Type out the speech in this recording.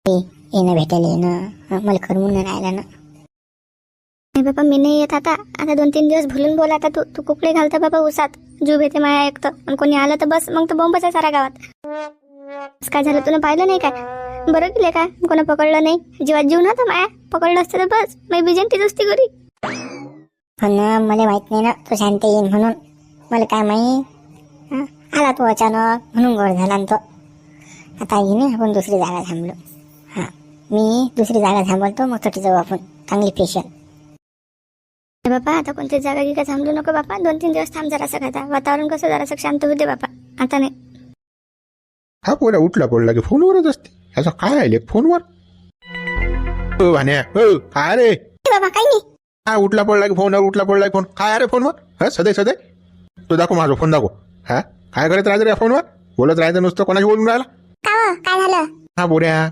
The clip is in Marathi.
येणं भेटेल येणं मला करमून नाही राहिला ना. नाही बाबा मी नाही येत आता 2-3 दिवस भुलून बोल. आता तू कुकडे घालता बाबा उसात जीव येते माया एकटं. आणि कोणी आलं तर बस मग तर बॉम्बच आहे सारा गावात. काय झालं तुला पाहिलं नाही काय? बरं केलं काय कोणा पकडलं नाही. जीवात जीव नव्हता माया. पकडलं असतं तर बस मी बिजंती दोस्ती घरी. हो ना मला माहित नाही ना तू शांत येईन म्हणून. मला काय माहित आला तो अचानक म्हणून गोड झाला ना तो. आता येईन आपण दुसरी जागा थांबलो. हां मी दुसरी जागा थांबवतो मग तोटी जाऊ आपण चांगली पेशल. बापा आता कोणती जागा की काय थांबलो नको बापा. 2-3 दिवस थांब जरासं खाता. वातावरण कसं जरासं शांत होते बापा. आता नाही. हा पोऱ्या उठला पडला की फोनवरच असते. याचा काय आले फोनवर. हो भान्या हो काय रे. बाबा काही नाही. हा उठला पडला की फोनवर उठला पडला की फोन काय रे फोनवर. हा सदै तो दाखव माझा फोन दाखव. हा काय करत राहायचं रे फोनवर बोलत राहायचं नुसतं. कोणाशी बोलून राहिला काय झालं? हा पोऱ्या